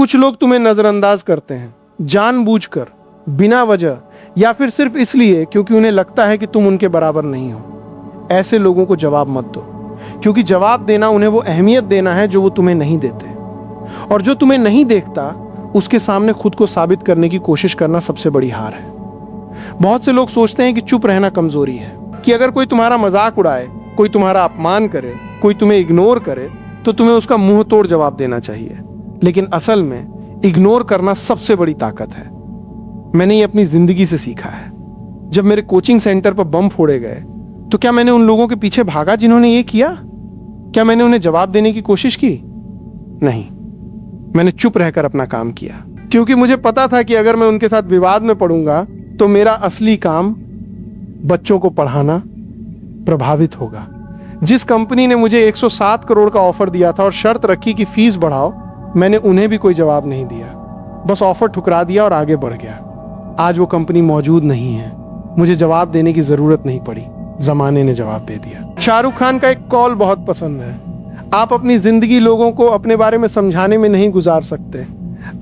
कुछ लोग तुम्हें नजरअंदाज करते हैं, जानबूझकर, बिना वजह, या फिर सिर्फ इसलिए क्योंकि उन्हें लगता है कि तुम उनके बराबर नहीं हो। ऐसे लोगों को जवाब मत दो, क्योंकि जवाब देना उन्हें वो अहमियत देना है जो वो तुम्हें नहीं देते। और जो तुम्हें नहीं देखता उसके सामने खुद को साबित करने की कोशिश करना सबसे बड़ी हार है। बहुत से लोग सोचते हैं कि चुप रहना कमजोरी है, कि अगर कोई तुम्हारा मजाक उड़ाए, कोई तुम्हारा अपमान करे, कोई तुम्हें इग्नोर करे तो तुम्हें उसका मुंह तोड़ जवाब देना चाहिए। लेकिन असल में इग्नोर करना सबसे बड़ी ताकत है। मैंने ये अपनी जिंदगी से सीखा है। जब मेरे कोचिंग सेंटर पर बम फोड़े गए तो क्या मैंने उन लोगों के पीछे भागा जिन्होंने ये किया? क्या मैंने उन्हें जवाब देने की कोशिश की? नहीं, मैंने चुप रहकर अपना काम किया, क्योंकि मुझे पता था कि अगर मैं उनके साथ विवाद में पड़ूंगा तो मेरा असली काम, बच्चों को पढ़ाना, प्रभावित होगा। जिस कंपनी ने मुझे 107 करोड़ का ऑफर दिया था और शर्त रखी कि फीस बढ़ाओ, मैंने उन्हें भी कोई जवाब नहीं दिया, बस ऑफर ठुकरा दिया और आगे बढ़ गया। आज वो कंपनी मौजूद नहीं है, मुझे जवाब देने की जरूरत नहीं पड़ी, जमाने ने जवाब दे दिया। शाहरुख खान का एक कॉल बहुत पसंद है। आप अपनी जिंदगी लोगों को अपने बारे में समझाने में नहीं गुजार सकते।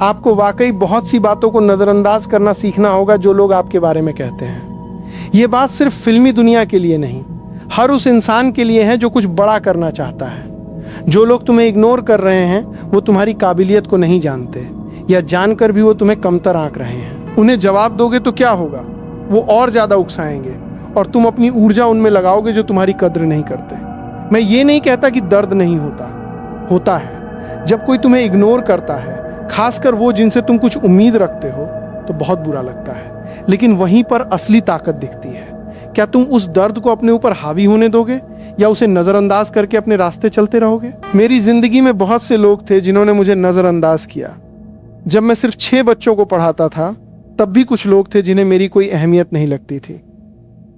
आपको वाकई बहुत सी बातों को नजरअंदाज करना सीखना होगा जो लोग आपके बारे में कहते हैं। ये बात सिर्फ फिल्मी दुनिया के लिए नहीं, हर उस इंसान के लिए है जो कुछ बड़ा करना चाहता है। जो लोग तुम्हें इग्नोर कर रहे हैं वो तुम्हारी काबिलियत को नहीं जानते, या जानकर भी वो तुम्हें कमतर आंक रहे हैं। उन्हें जवाब दोगे तो क्या होगा? वो और ज्यादा उकसाएंगे और तुम अपनी ऊर्जा उनमें लगाओगे जो तुम्हारी कद्र नहीं करते। मैं ये नहीं कहता कि दर्द नहीं होता, होता है। जब कोई तुम्हें इग्नोर करता है, खासकर वो जिनसे तुम कुछ उम्मीद रखते हो, तो बहुत बुरा लगता है। लेकिन वहीं पर असली ताकत दिखती है। क्या तुम उस दर्द को अपने ऊपर हावी होने दोगे या उसे नजरअंदाज करके अपने रास्ते चलते रहोगे? मेरी जिंदगी में बहुत से लोग थे जिन्होंने मुझे नजरअंदाज किया। जब मैं सिर्फ 6 बच्चों को पढ़ाता था तब भी कुछ लोग थे जिन्हें मेरी कोई अहमियत नहीं लगती थी,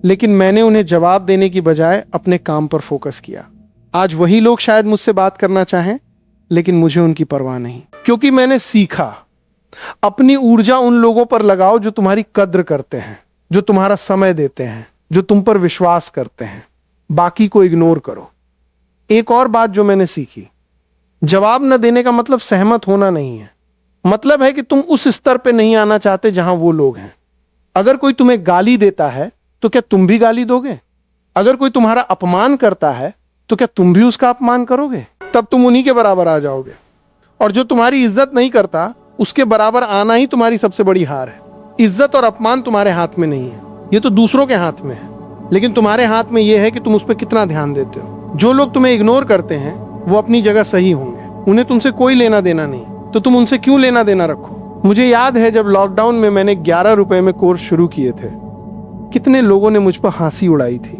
लेकिन मैंने उन्हें जवाब देने की बजाय अपने काम पर फोकस किया। आज वही लोग शायद मुझसे बात करना चाहें, लेकिन मुझे उनकी परवाह नहीं, क्योंकि मैंने सीखा अपनी ऊर्जा उन लोगों पर लगाओ जो तुम्हारी कद्र करते हैं, जो तुम्हारा समय देते हैं, जो तुम पर विश्वास करते हैं। बाकी को इग्नोर करो। एक और बात जो मैंने सीखी, जवाब न देने का मतलब सहमत होना नहीं है। मतलब है कि तुम उस स्तर पे नहीं आना चाहते जहां वो लोग हैं। अगर कोई तुम्हें गाली देता है तो क्या तुम भी गाली दोगे? अगर कोई तुम्हारा अपमान करता है तो क्या तुम भी उसका अपमान करोगे? तब तुम उन्हीं के बराबर आ जाओगे। और जो तुम्हारी इज्जत नहीं करता उसके बराबर आना ही तुम्हारी सबसे बड़ी हार है। इज्जत और अपमान तुम्हारे हाथ में नहीं है, ये तो दूसरों के हाथ में है। लेकिन तुम्हारे हाथ में यह है कि तुम उस पर कितना ध्यान देते हो। जो लोग तुम्हें इग्नोर करते हैं वो अपनी जगह सही होंगे, उन्हें तुमसे कोई लेना देना नहीं, तो तुम उनसे क्यों लेना देना रखो? मुझे याद है जब लॉकडाउन में मैंने 11 रुपए में कोर्स शुरू किए थे, कितने लोगों ने मुझ पर हंसी उड़ाई थी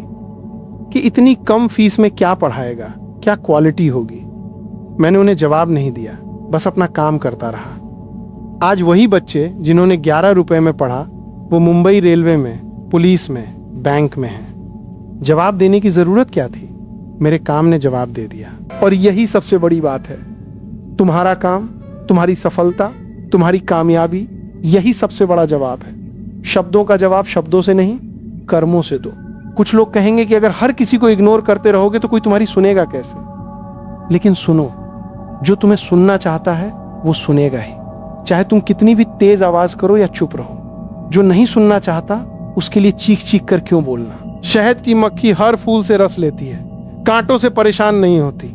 कि इतनी कम फीस में क्या पढ़ाएगा, क्या क्वालिटी होगी। मैंने उन्हें जवाब नहीं दिया, बस अपना काम करता रहा। आज वही बच्चे जिन्होंने 11 रुपए में पढ़ा वो मुंबई रेलवे में, पुलिस में, बैंक में हैं। जवाब देने की जरूरत क्या थी? मेरे काम ने जवाब दे दिया। और यही सबसे बड़ी बात है। तुम्हारा काम, तुम्हारी सफलता, तुम्हारी कामयाबी, यही सबसे बड़ा जवाब है। शब्दों का जवाब शब्दों से नहीं, कर्मों से दो। कुछ लोग कहेंगे कि अगर हर किसी को इग्नोर करते रहोगे तो कोई तुम्हारी सुनेगा कैसे? लेकिन सुनो, जो तुम्हें सुनना चाहता है वो सुनेगा ही, चाहे तुम कितनी भी तेज आवाज करो या चुप रहो। जो नहीं सुनना चाहता उसके लिए चीख चीख कर क्यों बोलना? शहद की मक्खी हर फूल से रस लेती है, कांटों से परेशान नहीं होती।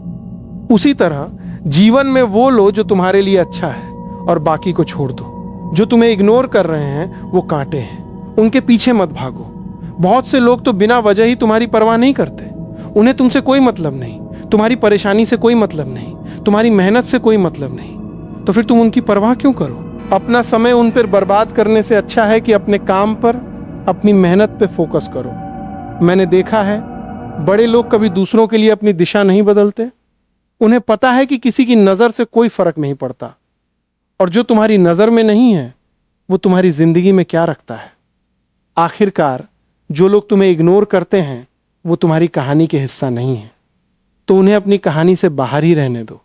उसी तरह जीवन में वो लो जो तुम्हारे लिए अच्छा है और बाकी को छोड़ दो। जो तुम्हें इग्नोर कर रहे हैं वो कांटे हैं, उनके पीछे मत भागो। बहुत से लोग तो बिना वजह ही तुम्हारी परवाह नहीं करते। उन्हें तुमसे कोई मतलब नहीं, तुम्हारी परेशानी से कोई मतलब नहीं, तुम्हारी मेहनत से कोई मतलब नहीं। तो फिर तुम उनकी परवाह क्यों करो? अपना समय उन पर बर्बाद करने से अच्छा है कि अपने काम पर, अपनी मेहनत पे फोकस करो। मैंने देखा है बड़े लोग कभी दूसरों के लिए अपनी दिशा नहीं बदलते। उन्हें पता है कि किसी की नजर से कोई फर्क नहीं पड़ता, और जो तुम्हारी नजर में नहीं है वो तुम्हारी जिंदगी में क्या रखता है? आखिरकार जो लोग तुम्हें इग्नोर करते हैं वो तुम्हारी कहानी के हिस्सा नहीं है, तो उन्हें अपनी कहानी से बाहर ही रहने दो।